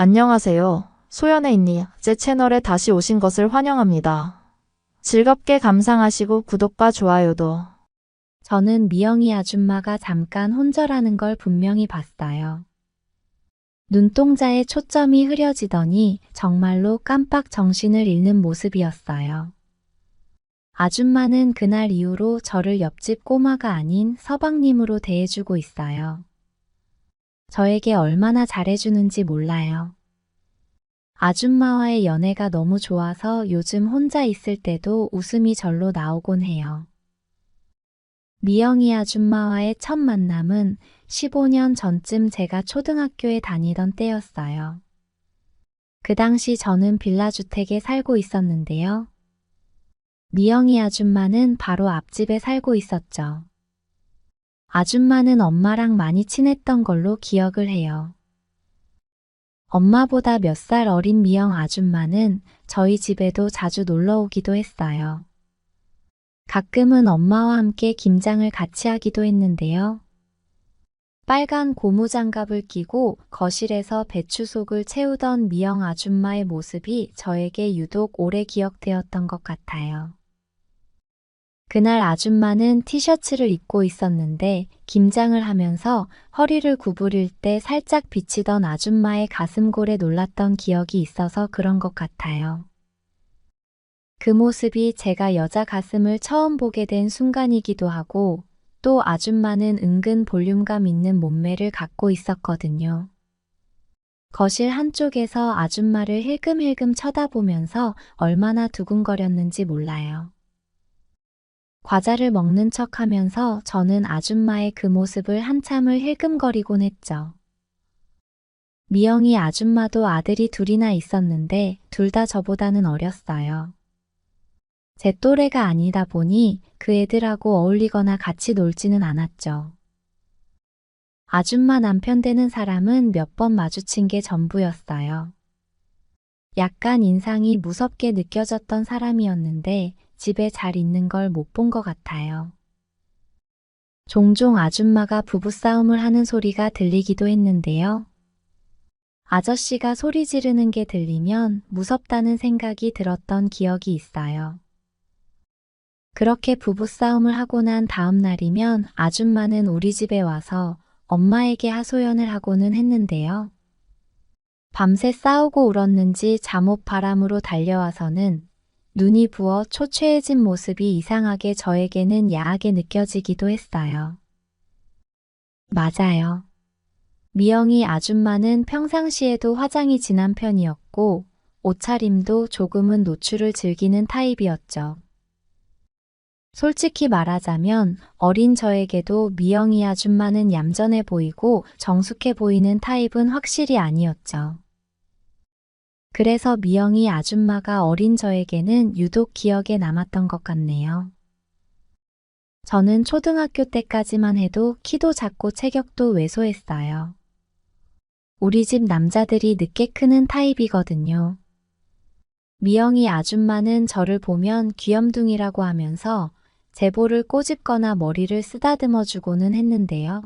안녕하세요. 소연의 인니 제 채널에 다시 오신 것을 환영합니다. 즐겁게 감상하시고 구독과 좋아요도. 저는 미영이 아줌마가 잠깐 혼절하는 걸 분명히 봤어요. 눈동자에 초점이 흐려지더니 정말로 깜빡 정신을 잃는 모습이었어요. 아줌마는 그날 이후로 저를 옆집 꼬마가 아닌 서방님으로 대해주고 있어요. 저에게 얼마나 잘해주는지 몰라요. 아줌마와의 연애가 너무 좋아서 요즘 혼자 있을 때도 웃음이 절로 나오곤 해요. 미영이 아줌마와의 첫 만남은 15년 전쯤 제가 초등학교에 다니던 때였어요. 그 당시 저는 빌라주택에 살고 있었는데요. 미영이 아줌마는 바로 앞집에 살고 있었죠. 아줌마는 엄마랑 많이 친했던 걸로 기억을 해요. 엄마보다 몇 살 어린 미영 아줌마는 저희 집에도 자주 놀러 오기도 했어요. 가끔은 엄마와 함께 김장을 같이 하기도 했는데요. 빨간 고무장갑을 끼고 거실에서 배추속을 채우던 미영 아줌마의 모습이 저에게 유독 오래 기억되었던 것 같아요. 그날 아줌마는 티셔츠를 입고 있었는데 김장을 하면서 허리를 구부릴 때 살짝 비치던 아줌마의 가슴골에 놀랐던 기억이 있어서 그런 것 같아요. 그 모습이 제가 여자 가슴을 처음 보게 된 순간이기도 하고 또 아줌마는 은근 볼륨감 있는 몸매를 갖고 있었거든요. 거실 한쪽에서 아줌마를 힐끔힐끔 쳐다보면서 얼마나 두근거렸는지 몰라요. 과자를 먹는 척하면서 저는 아줌마의 그 모습을 한참을 힐끔거리곤 했죠. 미영이 아줌마도 아들이 둘이나 있었는데 둘 다 저보다는 어렸어요. 제 또래가 아니다 보니 그 애들하고 어울리거나 같이 놀지는 않았죠. 아줌마 남편 되는 사람은 몇 번 마주친 게 전부였어요. 약간 인상이 무섭게 느껴졌던 사람이었는데 집에 잘 있는 걸 못 본 것 같아요. 종종 아줌마가 부부싸움을 하는 소리가 들리기도 했는데요. 아저씨가 소리 지르는 게 들리면 무섭다는 생각이 들었던 기억이 있어요. 그렇게 부부싸움을 하고 난 다음 날이면 아줌마는 우리 집에 와서 엄마에게 하소연을 하고는 했는데요. 밤새 싸우고 울었는지 잠옷 바람으로 달려와서는 눈이 부어 초췌해진 모습이 이상하게 저에게는 야하게 느껴지기도 했어요. 맞아요. 미영이 아줌마는 평상시에도 화장이 진한 편이었고 옷차림도 조금은 노출을 즐기는 타입이었죠. 솔직히 말하자면 어린 저에게도 미영이 아줌마는 얌전해 보이고 정숙해 보이는 타입은 확실히 아니었죠. 그래서 미영이 아줌마가 어린 저에게는 유독 기억에 남았던 것 같네요. 저는 초등학교 때까지만 해도 키도 작고 체격도 왜소했어요. 우리 집 남자들이 늦게 크는 타입이거든요. 미영이 아줌마는 저를 보면 귀염둥이라고 하면서 제보를 꼬집거나 머리를 쓰다듬어 주고는 했는데요.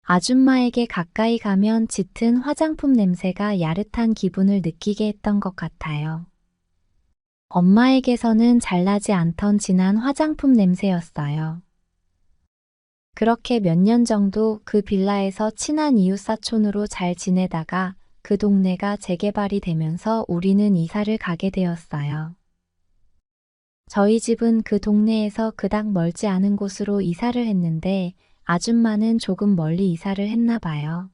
아줌마에게 가까이 가면 짙은 화장품 냄새가 야릇한 기분을 느끼게 했던 것 같아요. 엄마에게서는 잘나지 않던 진한 화장품 냄새였어요. 그렇게 몇 년 정도 그 빌라에서 친한 이웃사촌으로 잘 지내다가 그 동네가 재개발이 되면서 우리는 이사를 가게 되었어요. 저희 집은 그 동네에서 그닥 멀지 않은 곳으로 이사를 했는데 아줌마는 조금 멀리 이사를 했나 봐요.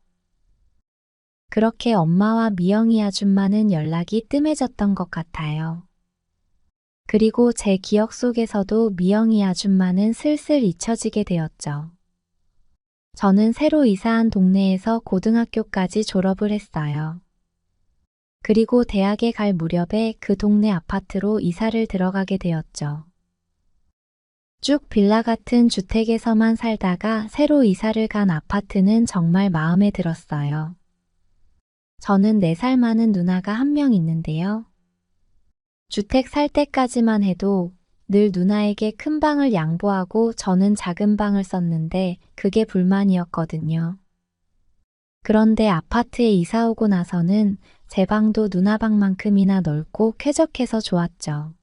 그렇게 엄마와 미영이 아줌마는 연락이 뜸해졌던 것 같아요. 그리고 제 기억 속에서도 미영이 아줌마는 슬슬 잊혀지게 되었죠. 저는 새로 이사한 동네에서 고등학교까지 졸업을 했어요. 그리고 대학에 갈 무렵에 그 동네 아파트로 이사를 들어가게 되었죠. 쭉 빌라 같은 주택에서만 살다가 새로 이사를 간 아파트는 정말 마음에 들었어요. 저는 4살 많은 누나가 한 명 있는데요. 주택 살 때까지만 해도 늘 누나에게 큰 방을 양보하고 저는 작은 방을 썼는데 그게 불만이었거든요. 그런데 아파트에 이사 오고 나서는 제 방도 누나 방만큼이나 넓고 쾌적해서 좋았죠.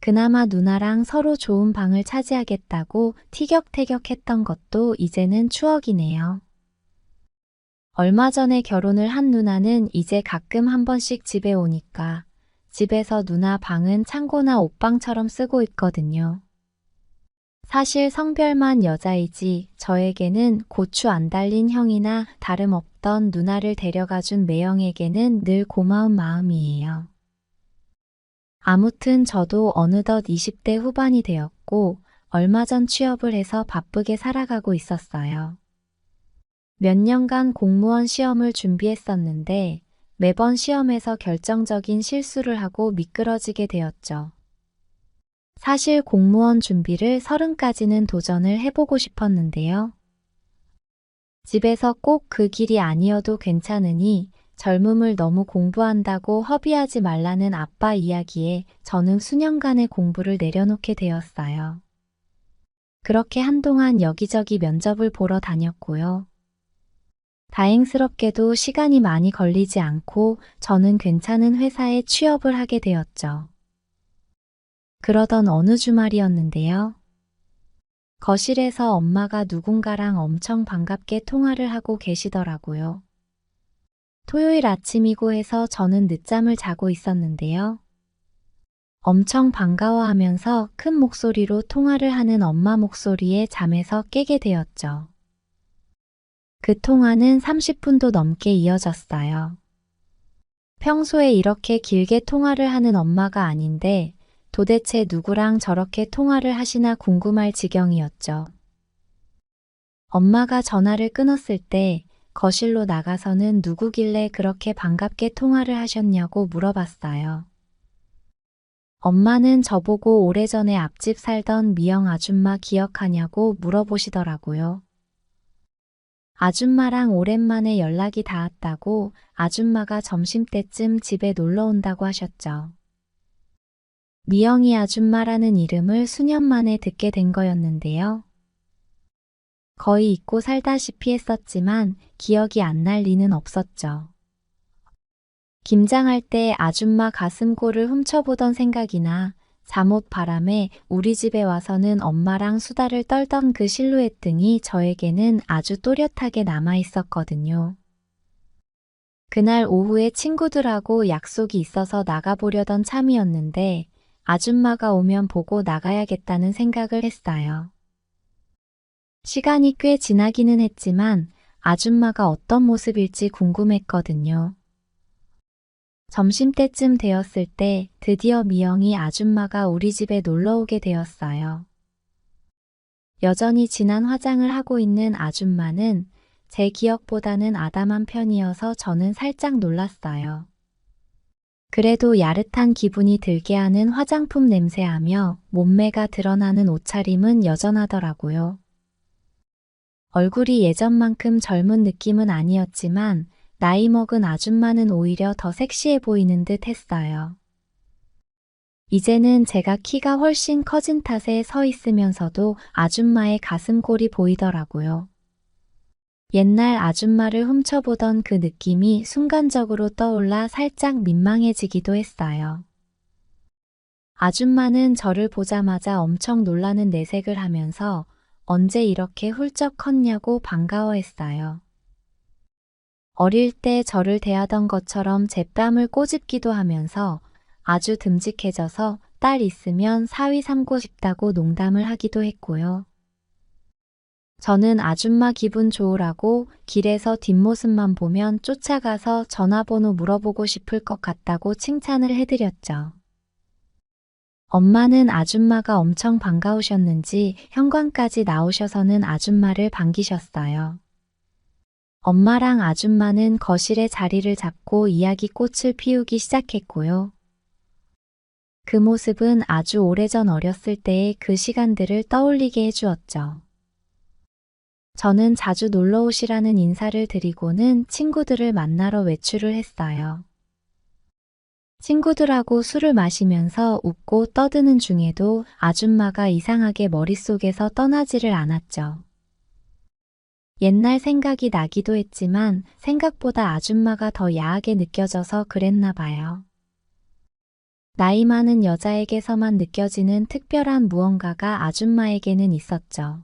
그나마 누나랑 서로 좋은 방을 차지하겠다고 티격태격했던 것도 이제는 추억이네요. 얼마 전에 결혼을 한 누나는 이제 가끔 한 번씩 집에 오니까 집에서 누나 방은 창고나 옷방처럼 쓰고 있거든요. 사실 성별만 여자이지 저에게는 고추 안 달린 형이나 다름없던 누나를 데려가준 매형에게는 늘 고마운 마음이에요. 아무튼 저도 어느덧 20대 후반이 되었고 얼마 전 취업을 해서 바쁘게 살아가고 있었어요. 몇 년간 공무원 시험을 준비했었는데 매번 시험에서 결정적인 실수를 하고 미끄러지게 되었죠. 사실 공무원 준비를 30까지는 도전을 해보고 싶었는데요. 집에서 꼭 그 길이 아니어도 괜찮으니 젊음을 너무 공부한다고 허비하지 말라는 아빠 이야기에 저는 수년간의 공부를 내려놓게 되었어요. 그렇게 한동안 여기저기 면접을 보러 다녔고요. 다행스럽게도 시간이 많이 걸리지 않고 저는 괜찮은 회사에 취업을 하게 되었죠. 그러던 어느 주말이었는데요. 거실에서 엄마가 누군가랑 엄청 반갑게 통화를 하고 계시더라고요. 토요일 아침이고 해서 저는 늦잠을 자고 있었는데요. 엄청 반가워하면서 큰 목소리로 통화를 하는 엄마 목소리에 잠에서 깨게 되었죠. 그 통화는 30분도 넘게 이어졌어요. 평소에 이렇게 길게 통화를 하는 엄마가 아닌데 도대체 누구랑 저렇게 통화를 하시나 궁금할 지경이었죠. 엄마가 전화를 끊었을 때 거실로 나가서는 누구길래 그렇게 반갑게 통화를 하셨냐고 물어봤어요. 엄마는 저보고 오래전에 앞집 살던 미영 아줌마 기억하냐고 물어보시더라고요. 아줌마랑 오랜만에 연락이 닿았다고 아줌마가 점심때쯤 집에 놀러 온다고 하셨죠. 미영이 아줌마라는 이름을 수년 만에 듣게 된 거였는데요. 거의 잊고 살다시피 했었지만 기억이 안 날 리는 없었죠. 김장할 때 아줌마 가슴골을 훔쳐보던 생각이나 잠옷 바람에 우리 집에 와서는 엄마랑 수다를 떨던 그 실루엣 등이 저에게는 아주 또렷하게 남아있었거든요. 그날 오후에 친구들하고 약속이 있어서 나가보려던 참이었는데 아줌마가 오면 보고 나가야겠다는 생각을 했어요. 시간이 꽤 지나기는 했지만 아줌마가 어떤 모습일지 궁금했거든요. 점심때쯤 되었을 때 드디어 미영이 아줌마가 우리 집에 놀러 오게 되었어요. 여전히 진한 화장을 하고 있는 아줌마는 제 기억보다는 아담한 편이어서 저는 살짝 놀랐어요. 그래도 야릇한 기분이 들게 하는 화장품 냄새하며 몸매가 드러나는 옷차림은 여전하더라고요. 얼굴이 예전만큼 젊은 느낌은 아니었지만 나이 먹은 아줌마는 오히려 더 섹시해 보이는 듯 했어요. 이제는 제가 키가 훨씬 커진 탓에 서 있으면서도 아줌마의 가슴골이 보이더라고요. 옛날 아줌마를 훔쳐보던 그 느낌이 순간적으로 떠올라 살짝 민망해지기도 했어요. 아줌마는 저를 보자마자 엄청 놀라는 내색을 하면서 언제 이렇게 훌쩍 컸냐고 반가워했어요. 어릴 때 저를 대하던 것처럼 제 뺨을 꼬집기도 하면서 아주 듬직해져서 딸 있으면 사위 삼고 싶다고 농담을 하기도 했고요. 저는 아줌마 기분 좋으라고 길에서 뒷모습만 보면 쫓아가서 전화번호 물어보고 싶을 것 같다고 칭찬을 해드렸죠. 엄마는 아줌마가 엄청 반가우셨는지 현관까지 나오셔서는 아줌마를 반기셨어요. 엄마랑 아줌마는 거실에 자리를 잡고 이야기꽃을 피우기 시작했고요. 그 모습은 아주 오래전 어렸을 때의 그 시간들을 떠올리게 해주었죠. 저는 자주 놀러 오시라는 인사를 드리고는 친구들을 만나러 외출을 했어요. 친구들하고 술을 마시면서 웃고 떠드는 중에도 아줌마가 이상하게 머릿속에서 떠나지를 않았죠. 옛날 생각이 나기도 했지만 생각보다 아줌마가 더 야하게 느껴져서 그랬나 봐요. 나이 많은 여자에게서만 느껴지는 특별한 무언가가 아줌마에게는 있었죠.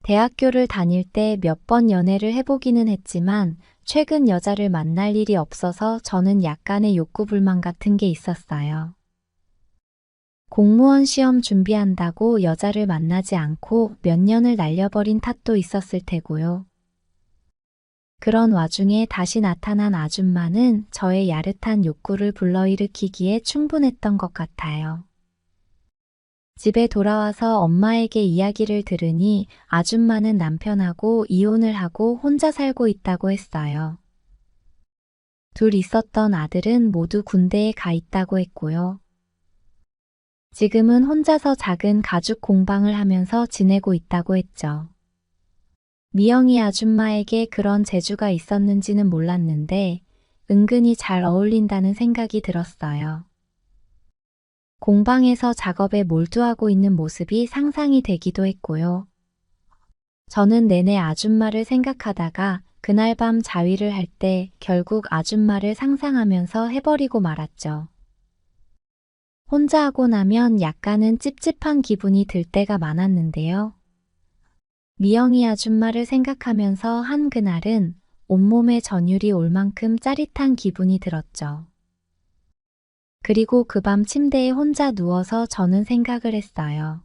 대학교를 다닐 때 몇 번 연애를 해보기는 했지만 최근 여자를 만날 일이 없어서 저는 약간의 욕구불만 같은 게 있었어요. 공무원 시험 준비한다고 여자를 만나지 않고 몇 년을 날려버린 탓도 있었을 테고요. 그런 와중에 다시 나타난 아줌마는 저의 야릇한 욕구를 불러일으키기에 충분했던 것 같아요. 집에 돌아와서 엄마에게 이야기를 들으니 아줌마는 남편하고 이혼을 하고 혼자 살고 있다고 했어요. 둘 있었던 아들은 모두 군대에 가 있다고 했고요. 지금은 혼자서 작은 가죽 공방을 하면서 지내고 있다고 했죠. 미영이 아줌마에게 그런 재주가 있었는지는 몰랐는데 은근히 잘 어울린다는 생각이 들었어요. 공방에서 작업에 몰두하고 있는 모습이 상상이 되기도 했고요. 저는 내내 아줌마를 생각하다가 그날 밤 자위를 할 때 결국 아줌마를 상상하면서 해버리고 말았죠. 혼자 하고 나면 약간은 찝찝한 기분이 들 때가 많았는데요. 미영이 아줌마를 생각하면서 한 그날은 온몸에 전율이 올 만큼 짜릿한 기분이 들었죠. 그리고 그 밤 침대에 혼자 누워서 저는 생각을 했어요.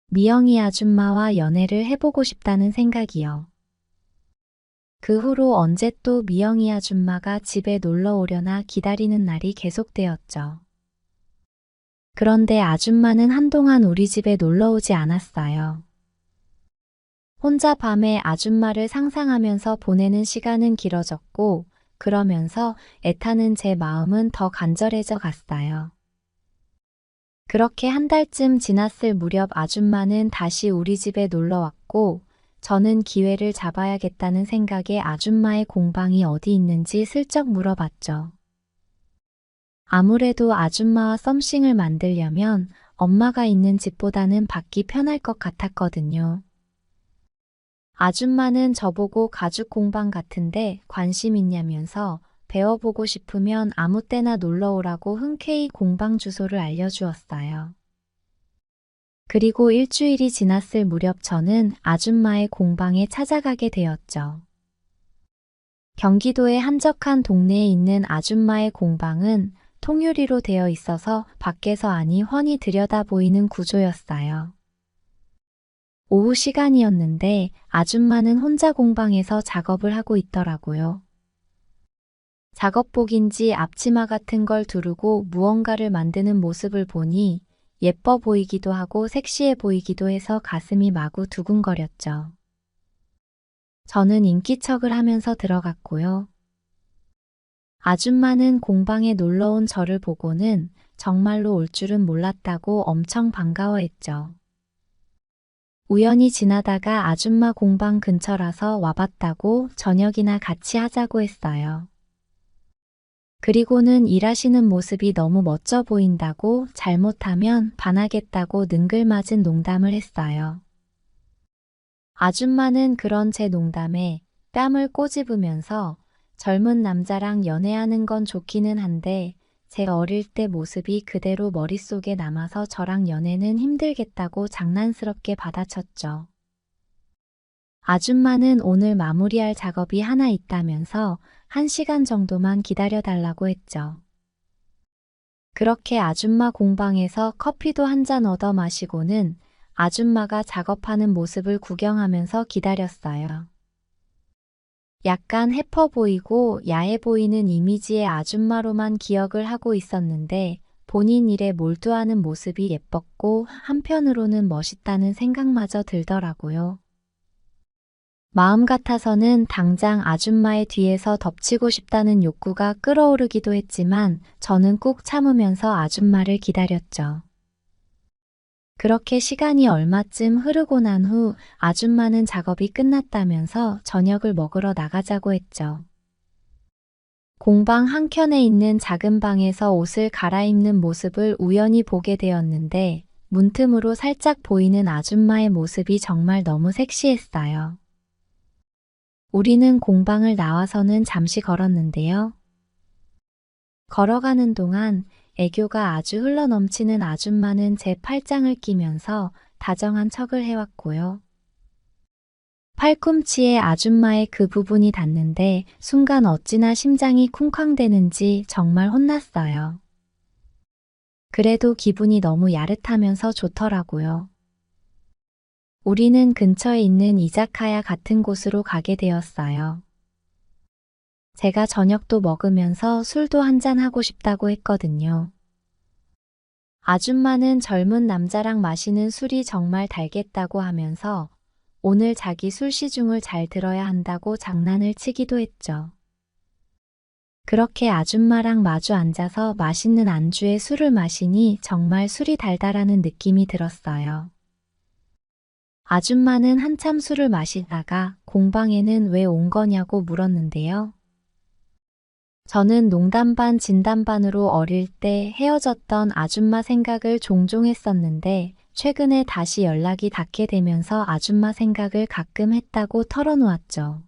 미영이 아줌마와 연애를 해보고 싶다는 생각이요. 그 후로 언제 또 미영이 아줌마가 집에 놀러 오려나 기다리는 날이 계속되었죠. 그런데 아줌마는 한동안 우리 집에 놀러 오지 않았어요. 혼자 밤에 아줌마를 상상하면서 보내는 시간은 길어졌고, 그러면서 애타는 제 마음은 더 간절해져 갔어요. 그렇게 한 달쯤 지났을 무렵 아줌마는 다시 우리 집에 놀러 왔고, 저는 기회를 잡아야겠다는 생각에 아줌마의 공방이 어디 있는지 슬쩍 물어봤죠. 아무래도 아줌마와 썸씽을 만들려면 엄마가 있는 집보다는 밖이 편할 것 같았거든요. 아줌마는 저보고 가죽 공방 같은데 관심 있냐면서 배워보고 싶으면 아무 때나 놀러 오라고 흔쾌히 공방 주소를 알려주었어요. 그리고 일주일이 지났을 무렵 저는 아줌마의 공방에 찾아가게 되었죠. 경기도의 한적한 동네에 있는 아줌마의 공방은 통유리로 되어 있어서 밖에서 아니 훤히 들여다 보이는 구조였어요. 오후 시간이었는데 아줌마는 혼자 공방에서 작업을 하고 있더라고요. 작업복인지 앞치마 같은 걸 두르고 무언가를 만드는 모습을 보니 예뻐 보이기도 하고 섹시해 보이기도 해서 가슴이 마구 두근거렸죠. 저는 인기척을 하면서 들어갔고요. 아줌마는 공방에 놀러 온 저를 보고는 정말로 올 줄은 몰랐다고 엄청 반가워했죠. 우연히 지나다가 아줌마 공방 근처라서 와봤다고 저녁이나 같이 하자고 했어요. 그리고는 일하시는 모습이 너무 멋져 보인다고 잘못하면 반하겠다고 능글맞은 농담을 했어요. 아줌마는 그런 제 농담에 뺨을 꼬집으면서 젊은 남자랑 연애하는 건 좋기는 한데 제 어릴 때 모습이 그대로 머릿속에 남아서 저랑 연애는 힘들겠다고 장난스럽게 받아쳤죠. 아줌마는 오늘 마무리할 작업이 하나 있다면서 1시간 정도만 기다려달라고 했죠. 그렇게 아줌마 공방에서 커피도 한 잔 얻어 마시고는 아줌마가 작업하는 모습을 구경하면서 기다렸어요. 약간 해퍼 보이고 야해 보이는 이미지의 아줌마로만 기억을 하고 있었는데 본인 일에 몰두하는 모습이 예뻤고 한편으로는 멋있다는 생각마저 들더라고요. 마음 같아서는 당장 아줌마의 뒤에서 덮치고 싶다는 욕구가 끓어오르기도 했지만 저는 꾹 참으면서 아줌마를 기다렸죠. 그렇게 시간이 얼마쯤 흐르고 난 후 아줌마는 작업이 끝났다면서 저녁을 먹으러 나가자고 했죠. 공방 한켠에 있는 작은 방에서 옷을 갈아입는 모습을 우연히 보게 되었는데 문틈으로 살짝 보이는 아줌마의 모습이 정말 너무 섹시했어요. 우리는 공방을 나와서는 잠시 걸었는데요. 걸어가는 동안 애교가 아주 흘러넘치는 아줌마는 제 팔짱을 끼면서 다정한 척을 해왔고요. 팔꿈치에 아줌마의 그 부분이 닿는데 순간 어찌나 심장이 쿵쾅대는지 정말 혼났어요. 그래도 기분이 너무 야릇하면서 좋더라고요. 우리는 근처에 있는 이자카야 같은 곳으로 가게 되었어요. 제가 저녁도 먹으면서 술도 한잔하고 싶다고 했거든요. 아줌마는 젊은 남자랑 마시는 술이 정말 달겠다고 하면서 오늘 자기 술 시중을 잘 들어야 한다고 장난을 치기도 했죠. 그렇게 아줌마랑 마주 앉아서 맛있는 안주에 술을 마시니 정말 술이 달달하는 느낌이 들었어요. 아줌마는 한참 술을 마시다가 공방에는 왜 온 거냐고 물었는데요. 저는 농담 반 진담 반으로 어릴 때 헤어졌던 아줌마 생각을 종종 했었는데 최근에 다시 연락이 닿게 되면서 아줌마 생각을 가끔 했다고 털어놓았죠.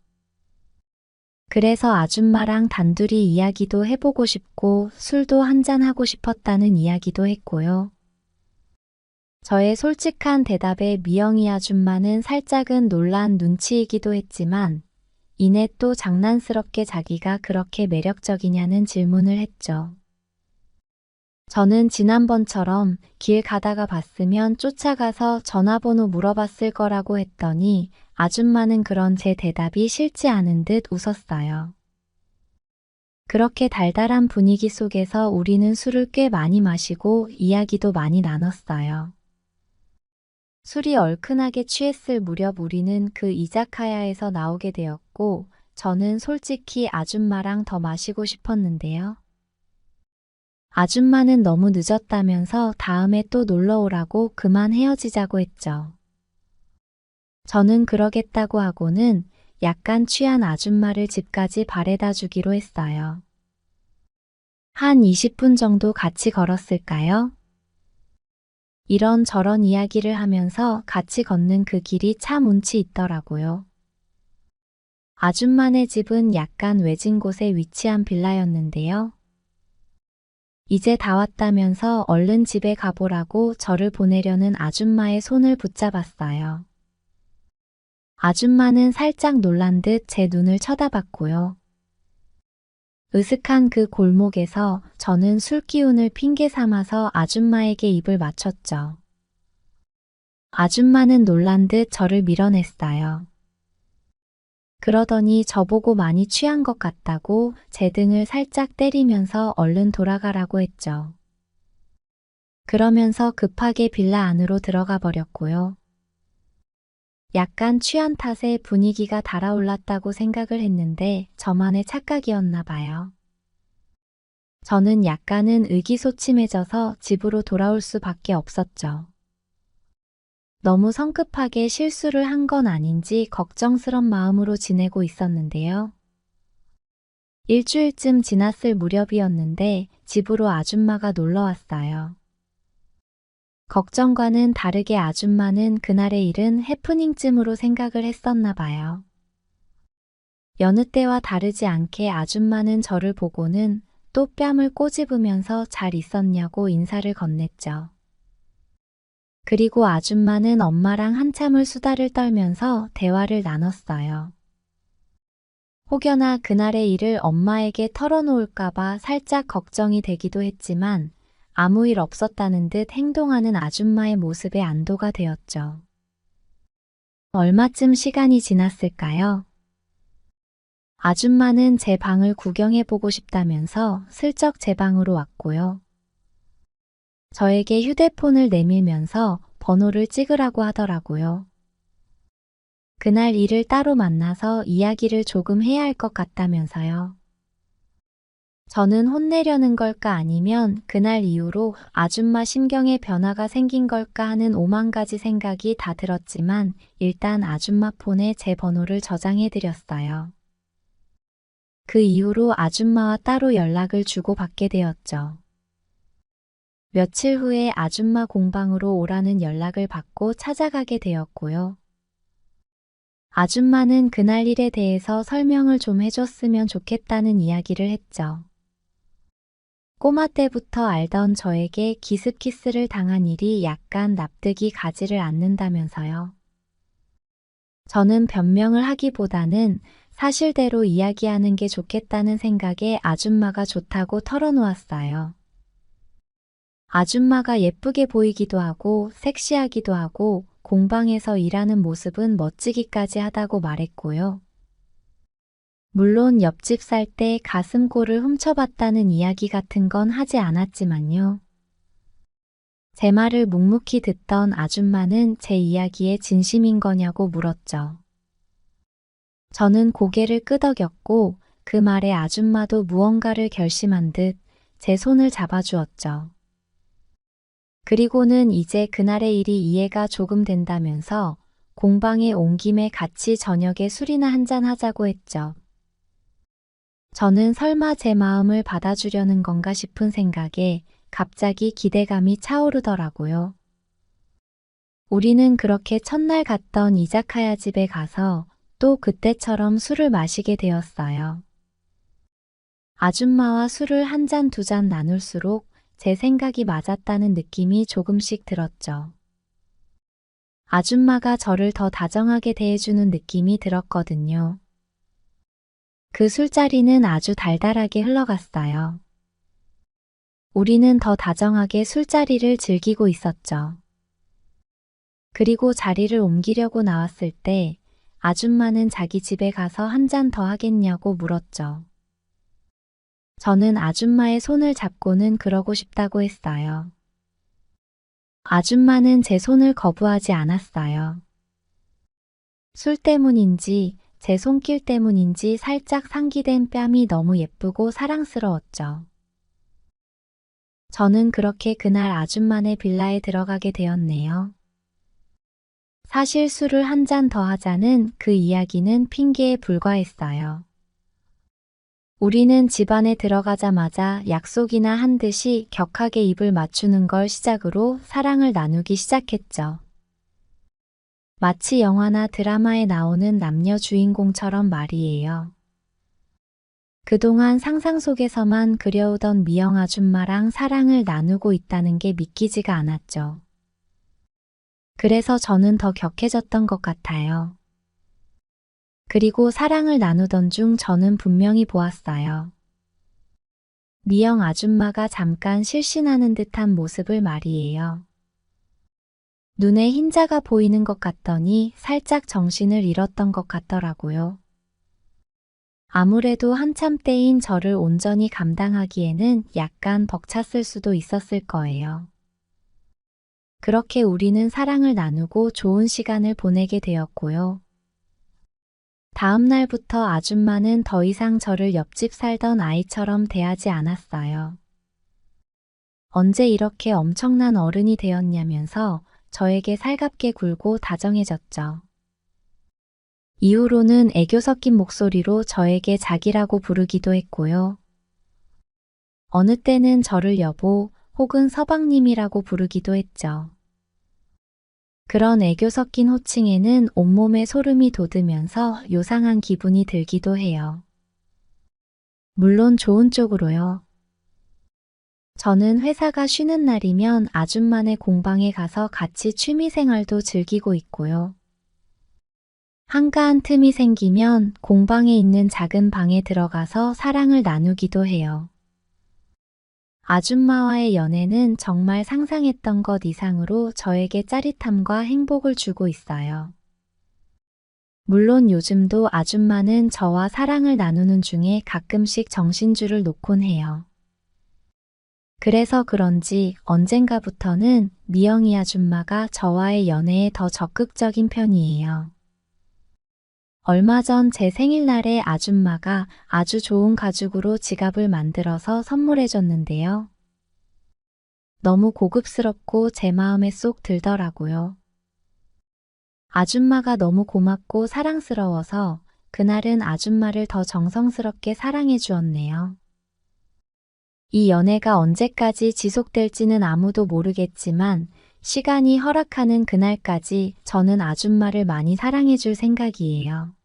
그래서 아줌마랑 단둘이 이야기도 해보고 싶고 술도 한잔하고 싶었다는 이야기도 했고요. 저의 솔직한 대답에 미영이 아줌마는 살짝은 놀란 눈치이기도 했지만 이내 또 장난스럽게 자기가 그렇게 매력적이냐는 질문을 했죠. 저는 지난번처럼 길 가다가 봤으면 쫓아가서 전화번호 물어봤을 거라고 했더니 아줌마는 그런 제 대답이 싫지 않은 듯 웃었어요. 그렇게 달달한 분위기 속에서 우리는 술을 꽤 많이 마시고 이야기도 많이 나눴어요. 술이 얼큰하게 취했을 무렵 우리는 그 이자카야에서 나오게 되었고 저는 솔직히 아줌마랑 더 마시고 싶었는데요. 아줌마는 너무 늦었다면서 다음에 또 놀러 오라고 그만 헤어지자고 했죠. 저는 그러겠다고 하고는 약간 취한 아줌마를 집까지 바래다 주기로 했어요. 한 20분 정도 같이 걸었을까요? 이런저런 이야기를 하면서 같이 걷는 그 길이 참 운치 있더라고요. 아줌마네 집은 약간 외진 곳에 위치한 빌라였는데요. 이제 다 왔다면서 얼른 집에 가보라고 저를 보내려는 아줌마의 손을 붙잡았어요. 아줌마는 살짝 놀란 듯 제 눈을 쳐다봤고요. 으슥한 그 골목에서 저는 술 기운을 핑계 삼아서 아줌마에게 입을 맞췄죠. 아줌마는 놀란 듯 저를 밀어냈어요. 그러더니 저보고 많이 취한 것 같다고 제 등을 살짝 때리면서 얼른 돌아가라고 했죠. 그러면서 급하게 빌라 안으로 들어가 버렸고요. 약간 취한 탓에 분위기가 달아올랐다고 생각을 했는데 저만의 착각이었나 봐요. 저는 약간은 의기소침해져서 집으로 돌아올 수밖에 없었죠. 너무 성급하게 실수를 한 건 아닌지 걱정스런 마음으로 지내고 있었는데요. 일주일쯤 지났을 무렵이었는데 집으로 아줌마가 놀러 왔어요. 걱정과는 다르게 아줌마는 그날의 일은 해프닝쯤으로 생각을 했었나 봐요. 여느 때와 다르지 않게 아줌마는 저를 보고는 또 뺨을 꼬집으면서 잘 있었냐고 인사를 건넸죠. 그리고 아줌마는 엄마랑 한참을 수다를 떨면서 대화를 나눴어요. 혹여나 그날의 일을 엄마에게 털어놓을까봐 살짝 걱정이 되기도 했지만 아무 일 없었다는 듯 행동하는 아줌마의 모습에 안도가 되었죠. 얼마쯤 시간이 지났을까요? 아줌마는 제 방을 구경해보고 싶다면서 슬쩍 제 방으로 왔고요. 저에게 휴대폰을 내밀면서 번호를 찍으라고 하더라고요. 그날 일을 따로 만나서 이야기를 조금 해야 할 것 같다면서요. 저는 혼내려는 걸까 아니면 그날 이후로 아줌마 심경에 변화가 생긴 걸까 하는 오만 가지 생각이 다 들었지만 일단 아줌마 폰에 제 번호를 저장해드렸어요. 그 이후로 아줌마와 따로 연락을 주고받게 되었죠. 며칠 후에 아줌마 공방으로 오라는 연락을 받고 찾아가게 되었고요. 아줌마는 그날 일에 대해서 설명을 좀 해줬으면 좋겠다는 이야기를 했죠. 꼬마 때부터 알던 저에게 기습키스를 당한 일이 약간 납득이 가지를 않는다면서요. 저는 변명을 하기보다는 사실대로 이야기하는 게 좋겠다는 생각에 아줌마가 좋다고 털어놓았어요. 아줌마가 예쁘게 보이기도 하고 섹시하기도 하고 공방에서 일하는 모습은 멋지기까지 하다고 말했고요. 물론 옆집 살 때 가슴골을 훔쳐봤다는 이야기 같은 건 하지 않았지만요. 제 말을 묵묵히 듣던 아줌마는 제 이야기에 진심인 거냐고 물었죠. 저는 고개를 끄덕였고 그 말에 아줌마도 무언가를 결심한 듯 제 손을 잡아주었죠. 그리고는 이제 그날의 일이 이해가 조금 된다면서 공방에 온 김에 같이 저녁에 술이나 한잔 하자고 했죠. 저는 설마 제 마음을 받아주려는 건가 싶은 생각에 갑자기 기대감이 차오르더라고요. 우리는 그렇게 첫날 갔던 이자카야 집에 가서 또 그때처럼 술을 마시게 되었어요. 아줌마와 술을 한 잔 두 잔 나눌수록 제 생각이 맞았다는 느낌이 조금씩 들었죠. 아줌마가 저를 더 다정하게 대해주는 느낌이 들었거든요. 그 술자리는 아주 달달하게 흘러갔어요. 우리는 더 다정하게 술자리를 즐기고 있었죠. 그리고 자리를 옮기려고 나왔을 때 아줌마는 자기 집에 가서 한 잔 더 하겠냐고 물었죠. 저는 아줌마의 손을 잡고는 그러고 싶다고 했어요. 아줌마는 제 손을 거부하지 않았어요. 술 때문인지 제 손길 때문인지 살짝 상기된 뺨이 너무 예쁘고 사랑스러웠죠. 저는 그렇게 그날 아줌마네 빌라에 들어가게 되었네요. 사실 술을 한 잔 더 하자는 그 이야기는 핑계에 불과했어요. 우리는 집 안에 들어가자마자 약속이나 한 듯이 격하게 입을 맞추는 걸 시작으로 사랑을 나누기 시작했죠. 마치 영화나 드라마에 나오는 남녀 주인공처럼 말이에요. 그동안 상상 속에서만 그려오던 미영 아줌마랑 사랑을 나누고 있다는 게 믿기지가 않았죠. 그래서 저는 더 격해졌던 것 같아요. 그리고 사랑을 나누던 중 저는 분명히 보았어요. 미영 아줌마가 잠깐 실신하는 듯한 모습을 말이에요. 눈에 흰자가 보이는 것 같더니 살짝 정신을 잃었던 것 같더라고요. 아무래도 한참 때인 저를 온전히 감당하기에는 약간 벅찼을 수도 있었을 거예요. 그렇게 우리는 사랑을 나누고 좋은 시간을 보내게 되었고요. 다음 날부터 아줌마는 더 이상 저를 옆집 살던 아이처럼 대하지 않았어요. 언제 이렇게 엄청난 어른이 되었냐면서 저에게 살갑게 굴고 다정해졌죠. 이후로는 애교 섞인 목소리로 저에게 자기라고 부르기도 했고요. 어느 때는 저를 여보 혹은 서방님이라고 부르기도 했죠. 그런 애교 섞인 호칭에는 온몸에 소름이 돋으면서 요상한 기분이 들기도 해요. 물론 좋은 쪽으로요. 저는 회사가 쉬는 날이면 아줌마네 공방에 가서 같이 취미생활도 즐기고 있고요. 한가한 틈이 생기면 공방에 있는 작은 방에 들어가서 사랑을 나누기도 해요. 아줌마와의 연애는 정말 상상했던 것 이상으로 저에게 짜릿함과 행복을 주고 있어요. 물론 요즘도 아줌마는 저와 사랑을 나누는 중에 가끔씩 정신줄을 놓곤 해요. 그래서 그런지 언젠가부터는 미영이 아줌마가 저와의 연애에 더 적극적인 편이에요. 얼마 전 제 생일날에 아줌마가 아주 좋은 가죽으로 지갑을 만들어서 선물해줬는데요. 너무 고급스럽고 제 마음에 쏙 들더라고요. 아줌마가 너무 고맙고 사랑스러워서 그날은 아줌마를 더 정성스럽게 사랑해 주었네요. 이 연애가 언제까지 지속될지는 아무도 모르겠지만 시간이 허락하는 그날까지 저는 아줌마를 많이 사랑해줄 생각이에요.